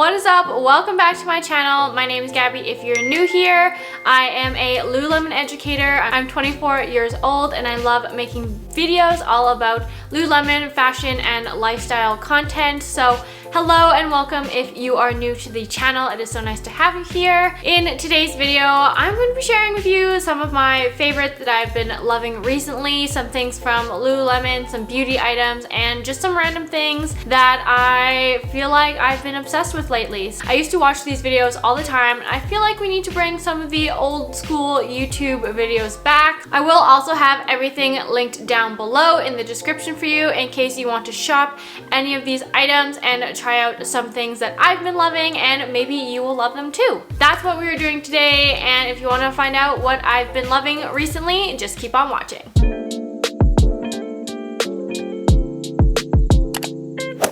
What is up? Welcome back to my channel. My name is Gabby. If you're new here, I am a Lululemon educator. I'm 24 years old and I love making videos all about Lululemon fashion and lifestyle content. So hello and welcome if you are new to the channel. It is so nice to have you here. In today's video, I'm going to be sharing with you some of my favorites that I've been loving recently, some things from Lululemon, some beauty items, and just some random things that I feel like I've been obsessed with lately. I used to watch these videos all the time, and I feel like we need to bring some of the old school YouTube videos back. I will also have everything linked down below in the description for you in case you want to shop any of these items and try out some things that I've been loving, and maybe you will love them too. That's what we are doing today, and if you want to find out what I've been loving recently, just keep on watching.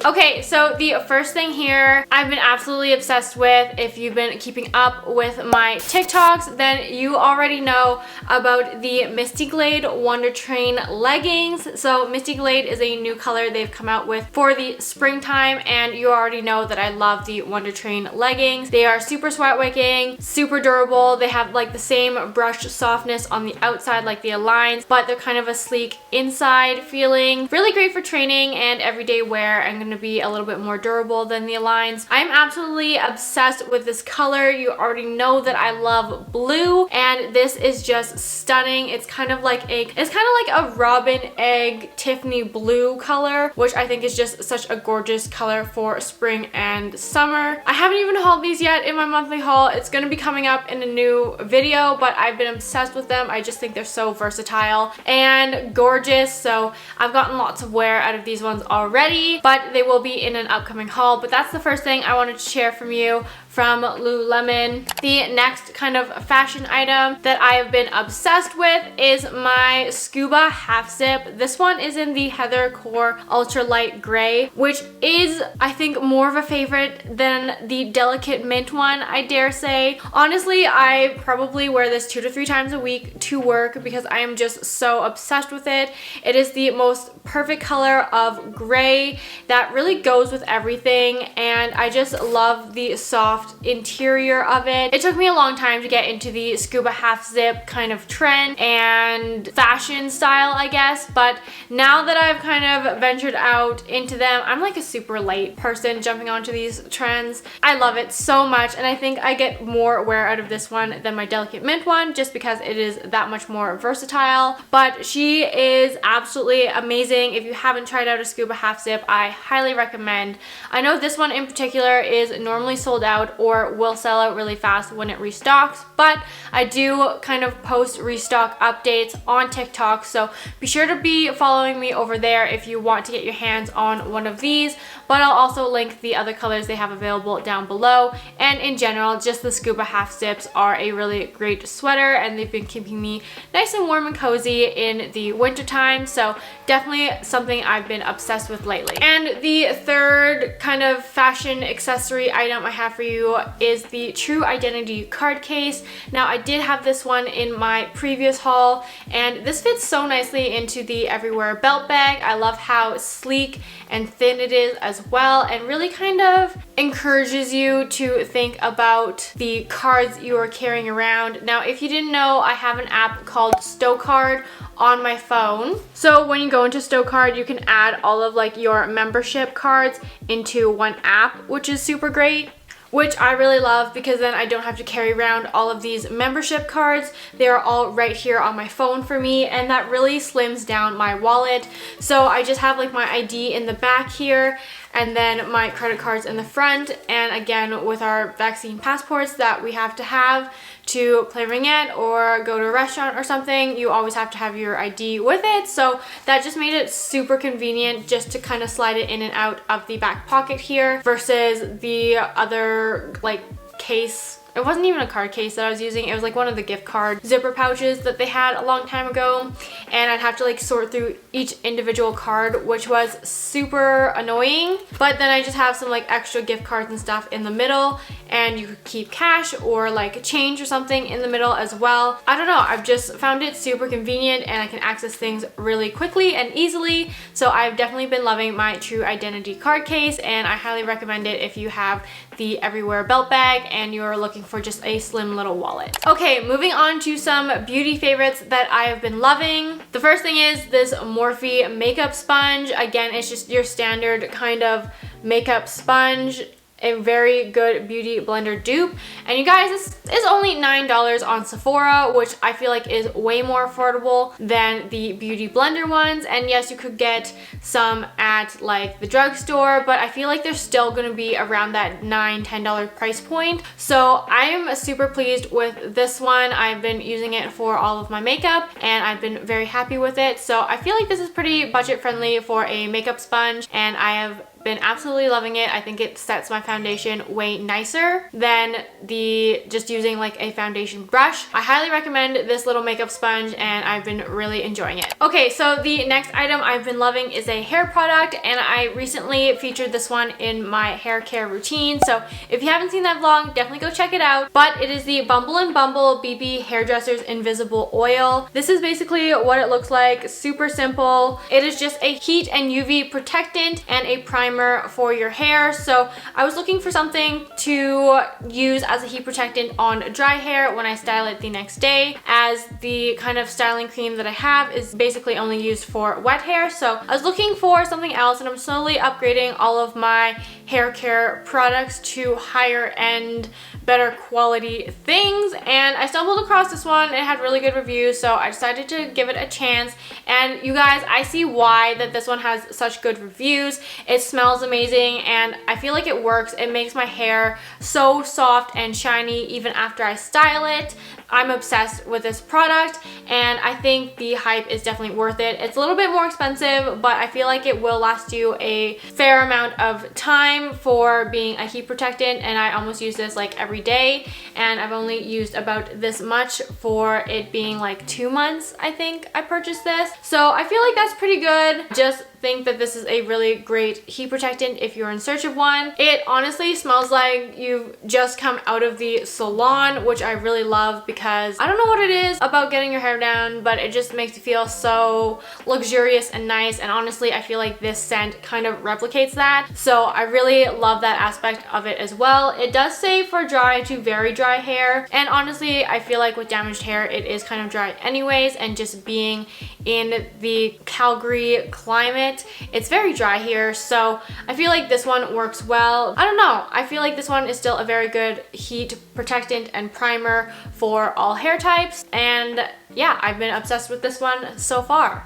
Okay, so the first thing here I've been absolutely obsessed with. If you've been keeping up with my TikToks, then you already know about the Misty Glade Wonder Train leggings. So Misty Glade is a new color they've come out with for the springtime, and you already know that I love the Wonder Train leggings. They are super sweat wicking, super durable. They have like the same brushed softness on the outside like the Aligns, but they're kind of a sleek inside feeling. Really great for training and everyday wear, and going to be a little bit more durable than the Aligns. I'm absolutely obsessed with this color. You already know that I love blue, and this is just stunning. It's kind of like a robin egg Tiffany blue color, which I think is just such a gorgeous color for spring and summer. I haven't even hauled these yet in my monthly haul. It's going to be coming up in a new video, but I've been obsessed with them. I just think they're so versatile and gorgeous. So I've gotten lots of wear out of these ones already, but they will be in an upcoming haul. But that's the first thing I wanted to share from you from Lululemon. The next kind of fashion item that I have been obsessed with is my Scuba half zip. This one is in the Heather Core Ultralight Gray, which is, I think, more of a favorite than the Delicate Mint one, I dare say. Honestly, I probably wear this 2 to 3 times a week to work because I am just so obsessed with it. It is the most perfect color of gray that really goes with everything, and I just love the soft interior of it. It took me a long time to get into the Scuba half zip kind of trend and fashion style, I guess, but now that I've kind of ventured out into them, I'm like a super late person jumping onto these trends. I love it so much, and I think I get more wear out of this one than my Delicate Mint one just because it is that much more versatile. But she is absolutely amazing. If you haven't tried out a Scuba half zip, I highly recommend. I know this one in particular is normally sold out or will sell out really fast when it restocks, but I do kind of post restock updates on TikTok, so be sure to be following me over there if you want to get your hands on one of these. But I'll also link the other colors they have available down below, and in general, just the Scuba half zips are a really great sweater, and they've been keeping me nice and warm and cozy in the winter time, so definitely something I've been obsessed with lately. And the third kind of fashion accessory item I have for you is the True Identity card case. Now, I did have this one in my previous haul, and this fits so nicely into the Everywhere belt bag. I love how sleek and thin it is as well, and really kind of encourages you to think about the cards you are carrying around. Now, if you didn't know, I have an app called Stocard on my phone. So when you go into Stocard, you can add all of like your membership cards into one app, which is super great, which I really love because then I don't have to carry around all of these membership cards. They're all right here on my phone for me, and that really slims down my wallet. So I just have like my ID in the back here, and then my credit cards in the front, and again with our vaccine passports that we have to have to play ringette or go to a restaurant or something, you always have to have your ID with it. So that just made it super convenient just to kind of slide it in and out of the back pocket here versus the other like case it wasn't even a card case that I was using. It was like one of the gift card zipper pouches that they had a long time ago. And I'd have to like sort through each individual card, which was super annoying. But then I just have some like extra gift cards and stuff in the middle, and you could keep cash or like change or something in the middle as well. I don't know, I've just found it super convenient and I can access things really quickly and easily. So I've definitely been loving my True Identity card case, and I highly recommend it if you have the Everywhere belt bag and you're looking for just a slim little wallet. Okay, moving on to some beauty favorites that I have been loving. The first thing is this Morphe makeup sponge. Again, it's just your standard kind of makeup sponge, a very good beauty blender dupe. And you guys, this is only $9 on Sephora, which I feel like is way more affordable than the beauty blender ones. And yes, you could get some at like the drugstore, but I feel like they're still gonna be around that $9–10 price point. So I am super pleased with this one. I've been using it for all of my makeup and I've been very happy with it. So I feel like this is pretty budget friendly for a makeup sponge, and I have been absolutely loving it. I think it sets my foundation way nicer than the just using like a foundation brush. I highly recommend this little makeup sponge and I've been really enjoying it. Okay, so the next item I've been loving is a hair product, and I recently featured this one in my hair care routine. So if you haven't seen that vlog, definitely go check it out. But it is the Bumble & Bumble BB Hairdresser's Invisible Oil. This is basically what it looks like. Super simple. It is just a heat and UV protectant and a primer for your hair. So I was looking for something to use as a heat protectant on dry hair when I style it the next day, as the kind of styling cream that I have is basically only used for wet hair. So I was looking for something else, and I'm slowly upgrading all of my hair care products to higher end, better quality things, and I stumbled across this one. It had really good reviews, so I decided to give it a chance. And you guys, I see why that this one has such good reviews. It smells amazing and I feel like it works. It makes my hair so soft and shiny even after I style it. I'm obsessed with this product and I think the hype is definitely worth it. It's a little bit more expensive, but I feel like it will last you a fair amount of time for being a heat protectant, and I almost use this like every day, and I've only used about this much for it being like 2 months, I think I purchased this. So I feel like that's pretty good. Just think that this is a really great heat protectant if you're in search of one. It honestly smells like you've just come out of the salon, which I really love because I don't know what it is about getting your hair down, but it just makes you feel so luxurious and nice. And honestly, I feel like this scent kind of replicates that. So I really love that aspect of it as well. It does say for dry to very dry hair, and honestly, I feel like with damaged hair, it is kind of dry anyways, and just being in the Calgary climate, it's very dry here, so I feel like this one works well. I don't know, I feel like this one is still a very good heat protectant and primer for all hair types, and yeah, I've been obsessed with this one so far.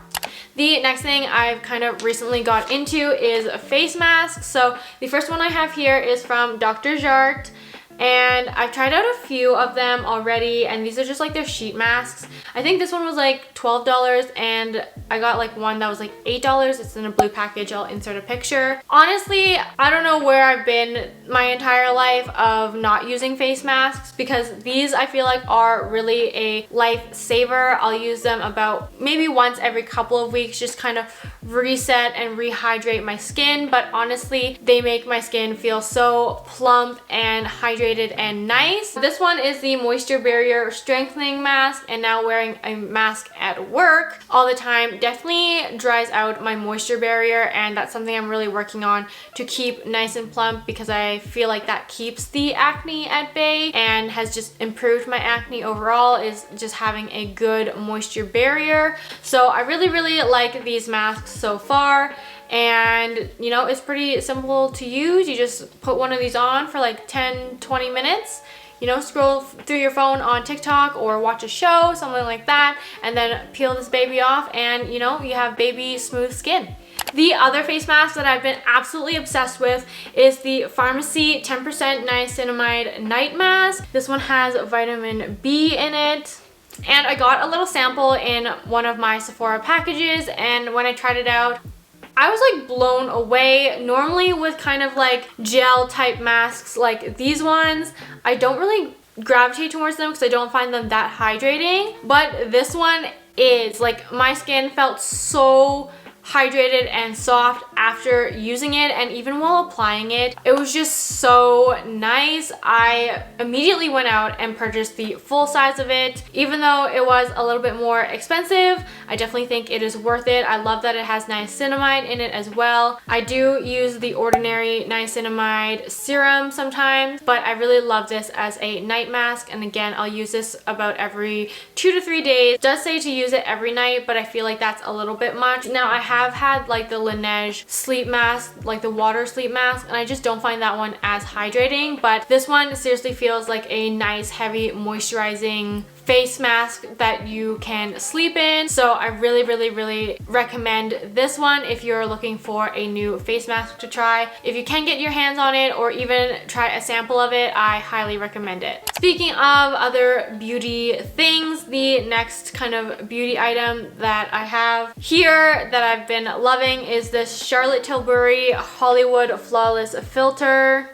The next thing I've kind of recently got into is face masks. So the first one I have here is from Dr. Jart, and I've tried out a few of them already, and these are just like their sheet masks. I think this one was like $12 and I got like one that was like $8. It's in a blue package. I'll insert a picture. Honestly, I don't know where I've been my entire life of not using face masks, because these I feel like are really a lifesaver. I'll use them about maybe once every couple of weeks, just kind of reset and rehydrate my skin. But honestly, they make my skin feel so plump and hydrated and nice. This one is the Moisture Barrier Strengthening Mask, and now wearing a mask at work all the time definitely dries out my moisture barrier, and that's something I'm really working on to keep nice and plump, because I feel like that keeps the acne at bay and has just improved my acne overall, is just having a good moisture barrier. So I really like these masks so far. And you know, it's pretty simple to use. You just put one of these on for like 10-20 minutes, you know, scroll through your phone on TikTok or watch a show, something like that, and then peel this baby off, and you know, you have baby smooth skin. The other face mask that I've been absolutely obsessed with is the Pharmacy 10% Niacinamide Night Mask. This one has vitamin B in it. And I got a little sample in one of my Sephora packages, and when I tried it out, I was like blown away. Normally with kind of like gel type masks like these ones, I don't really gravitate towards them because I don't find them that hydrating. But this one is like, my skin felt so hydrated and soft after using it, and even while applying it, it was just so nice. I immediately went out and purchased the full size of it. Even though it was a little bit more expensive, I definitely think it is worth it. I love that it has niacinamide in it as well. I do use the ordinary niacinamide serum sometimes, but I really love this as a night mask, and again, I'll use this about every 2 to 3 days. It does say to use it every night, but I feel like that's a little bit much. Now, I have had like the Laneige sleep mask, like the water sleep mask, and I just don't find that one as hydrating, but this one seriously feels like a nice heavy moisturizing face mask that you can sleep in. So I really recommend this one if you're looking for a new face mask to try. If you can get your hands on it or even try a sample of it, I highly recommend it. Speaking of other beauty things, the next kind of beauty item that I have here that I've been loving is this Charlotte Tilbury Hollywood Flawless Filter.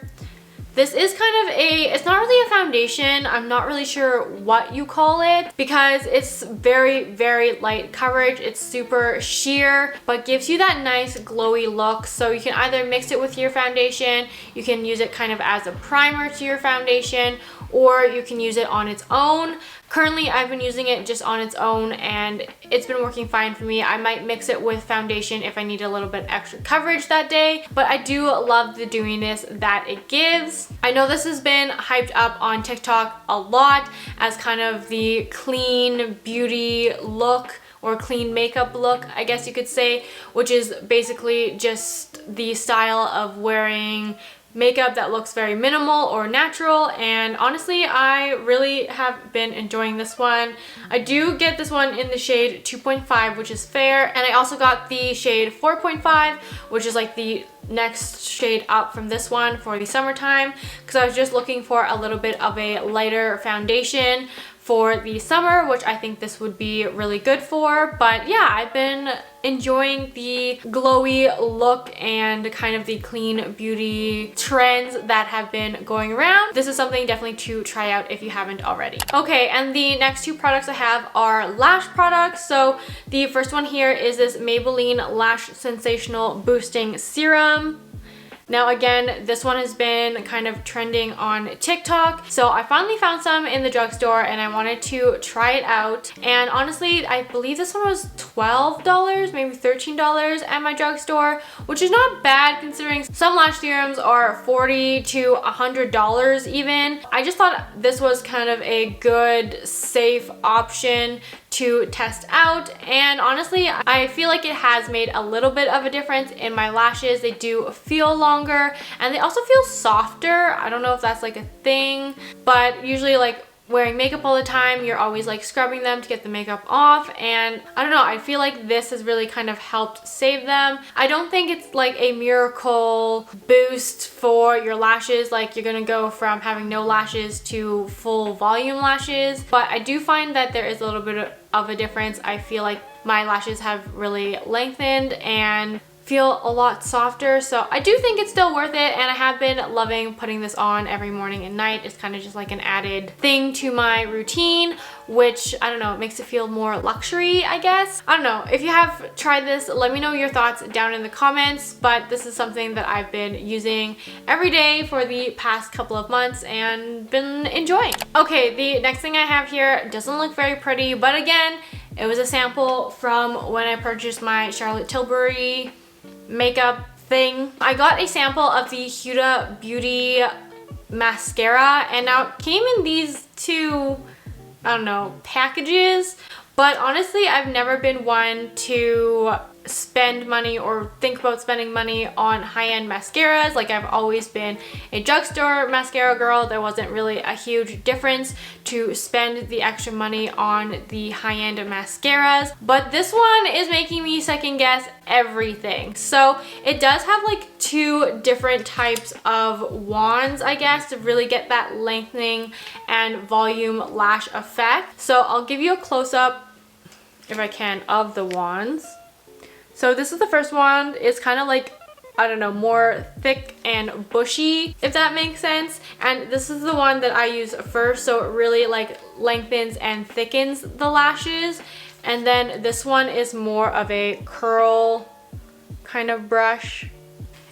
This is kind of it's not really a foundation. I'm not really sure what you call it because it's very light coverage. It's super sheer, but gives you that nice glowy look. So you can either mix it with your foundation, you can use it kind of as a primer to your foundation, or you can use it on its own. Currently, I've been using it just on its own and it's been working fine for me. I might mix it with foundation if I need a little bit extra coverage that day, but I do love the dewiness that it gives. I know this has been hyped up on TikTok a lot as kind of the clean beauty look, or clean makeup look, I guess you could say, which is basically just the style of wearing makeup that looks very minimal or natural. And honestly, I really have been enjoying this one. I do get this one in the shade 2.5, which is fair, and I also got the shade 4.5, which is like the next shade up from this one for the summertime, because I was just looking for a little bit of a lighter foundation for the summer, which I think this would be really good for. But yeah, I've been enjoying the glowy look and kind of the clean beauty trends that have been going around. This is something definitely to try out if you haven't already. Okay, and the next two products I have are lash products. So the first one here is this Maybelline Lash Sensational Boosting Serum. Now again, this one has been kind of trending on TikTok, so I finally found some in the drugstore and I wanted to try it out. And honestly, I believe this one was $12, maybe $13 at my drugstore, which is not bad considering some lash serums are $40 to $100 even. I just thought this was kind of a good, safe option to test out, and honestly, I feel like it has made a little bit of a difference in my lashes. They do feel longer and they also feel softer. I don't know if that's like a thing, but usually like wearing makeup all the time, you're always like scrubbing them to get the makeup off, and I don't know, I feel like this has really kind of helped save them. I don't think it's like a miracle boost for your lashes, like you're gonna go from having no lashes to full volume lashes, but I do find that there is a little bit of a difference. I feel like my lashes have really lengthened and feel a lot softer, so I do think it's still worth it, and I have been loving putting this on every morning and night. It's kind of just like an added thing to my routine, which I don't know, it makes it feel more luxury, I guess. I don't know, if you have tried this, let me know your thoughts down in the comments, but this is something that I've been using every day for the past couple of months and been enjoying. Okay, the next thing I have here doesn't look very pretty, but again, it was a sample from when I purchased my Charlotte Tilbury makeup thing. I got a sample of the Huda Beauty mascara, and now it came in these two, I don't know, packages, but honestly, I've never been one to spend money or think about spending money on high-end mascaras. Like, I've always been a drugstore mascara girl. There wasn't really a huge difference to spend the extra money on the high-end mascaras, but this one is making me second guess everything. So it does have like two different types of wands, I guess, to really get that lengthening and volume lash effect. So I'll give you a close-up, if I can, of the wands. So this is the first wand. It's kind of like I don't know, more thick and bushy, if that makes sense. And this is the one that I use first, so it really like lengthens and thickens the lashes. And then this one is more of a curl kind of brush,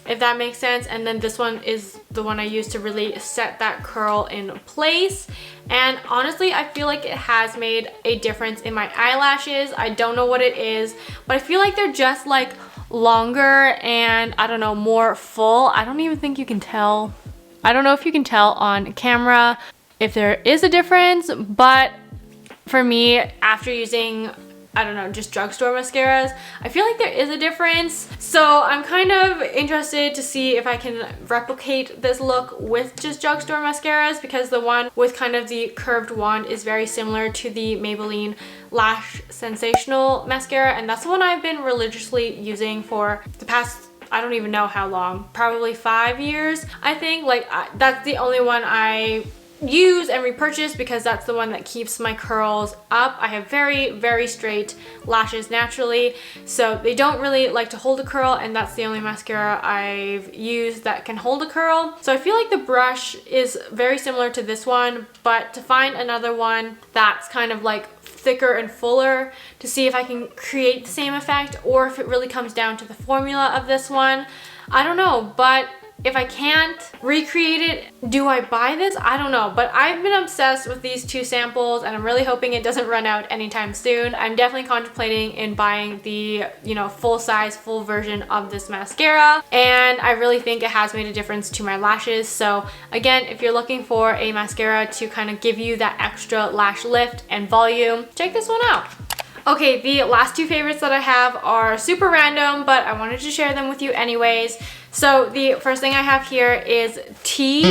if that makes sense. And then this one is the one I use to really set that curl in place. And honestly, I feel like it has made a difference in my eyelashes. I don't know what it is, but I feel like they're just like longer and I don't know, more full. I don't even think you can tell. I don't know if you can tell on camera if there is a difference, but for me, after using, I don't know, just drugstore mascaras, I feel like there is a difference. So I'm kind of interested to see if I can replicate this look with just drugstore mascaras, because the one with kind of the curved wand is very similar to the Maybelline Lash Sensational mascara, and that's the one I've been religiously using for the past, I don't even know how long, probably 5 years, I think. Like that's the only one I use and repurchase because that's the one that keeps my curls up. I have very, very straight lashes naturally, so they don't really like to hold a curl, and that's the only mascara I've used that can hold a curl. So I feel like the brush is very similar to this one, but to find another one that's kind of like thicker and fuller to see if I can create the same effect, or if it really comes down to the formula of this one, I don't know. But if I can't recreate it, do I buy this? I don't know, but I've been obsessed with these two samples and I'm really hoping it doesn't run out anytime soon. I'm definitely contemplating in buying the, you know, full size, full version of this mascara, and I really think it has made a difference to my lashes. So again, if you're looking for a mascara to kind of give you that extra lash lift and volume, check this one out. Okay, the last two favorites that I have are super random, but I wanted to share them with you anyways. So the first thing I have here is tea.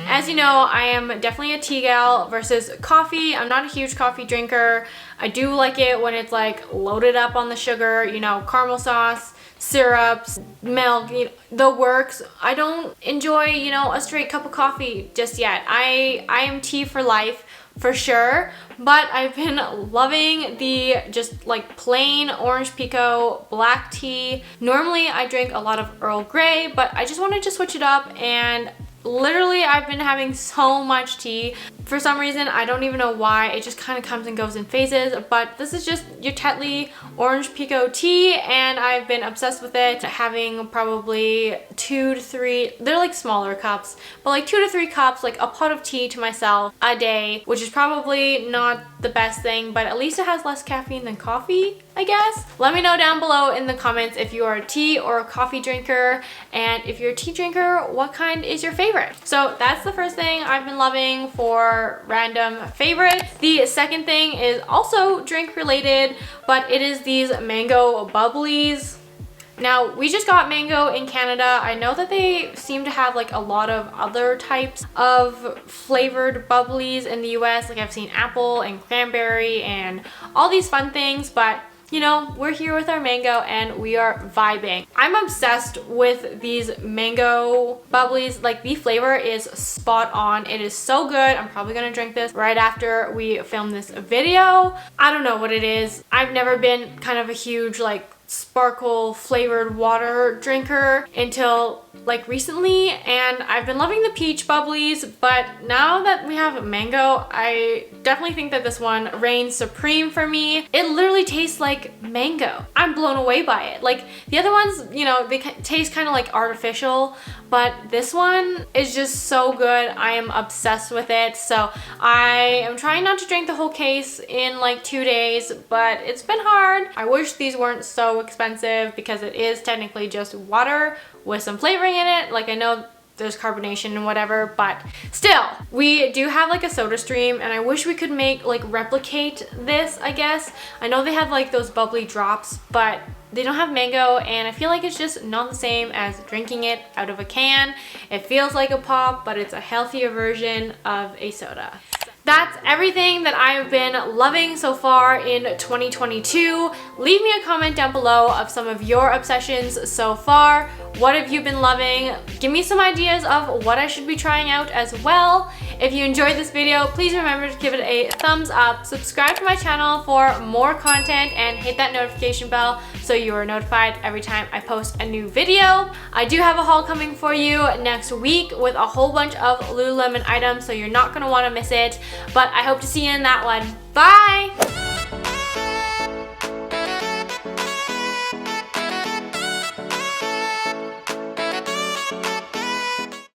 As you know, I am definitely a tea gal versus coffee. I'm not a huge coffee drinker. I do like it when it's like loaded up on the sugar, you know, caramel sauce, syrups, milk, you know, the works. I don't enjoy, you know, a straight cup of coffee just yet. I am tea for life, for sure, but I've been loving the just like plain orange pekoe black tea. Normally I drink a lot of Earl Grey, but I just wanted to switch it up, and literally I've been having so much tea. For some reason, I don't even know why, it just kind of comes and goes in phases, but this is just your Tetley orange pekoe tea, and I've been obsessed with it, having probably 2 to 3, they're like smaller cups, but like 2 to 3 cups, like a pot of tea to myself a day, which is probably not the best thing, but at least it has less caffeine than coffee, I guess. Let me know down below in the comments if you are a tea or a coffee drinker, and if you're a tea drinker, what kind is your favorite? So that's the first thing I've been loving for random favorites. The second thing is also drink related, but it is these mango bubblies. Now, we just got mango in Canada. I know that they seem to have like a lot of other types of flavored bubblies in the US. Like I've seen apple and cranberry and all these fun things, but you know, we're here with our mango and we are vibing. I'm obsessed with these mango bubblies. Like the flavor is spot on. It is so good. I'm probably gonna drink this right after we film this video. I don't know what it is. I've never been kind of a huge like sparkle flavored water drinker until like recently, and I've been loving the peach bubblies, but now that we have mango, I definitely think that this one reigns supreme for me. It literally tastes like mango. I'm blown away by it. Like the other ones, you know, they taste kind of like artificial, but this one is just so good. I am obsessed with it. So I am trying not to drink the whole case in like 2 days, but it's been hard. I wish these weren't so expensive because it is technically just water with some flavoring in it. Like I know there's carbonation and whatever, but still, we do have like a soda stream, and I wish we could replicate this, I guess. I know they have like those bubbly drops, but they don't have mango, and I feel like it's just not the same as drinking it out of a can. It feels like a pop, but it's a healthier version of a soda. That's everything that I've been loving so far in 2022. Leave me a comment down below of some of your obsessions so far. What have you been loving? Give me some ideas of what I should be trying out as well. If you enjoyed this video, please remember to give it a thumbs up, subscribe to my channel for more content, and hit that notification bell so you are notified every time I post a new video. I do have a haul coming for you next week with a whole bunch of Lululemon items, so you're not going to want to miss it, but I hope to see you in that one. Bye!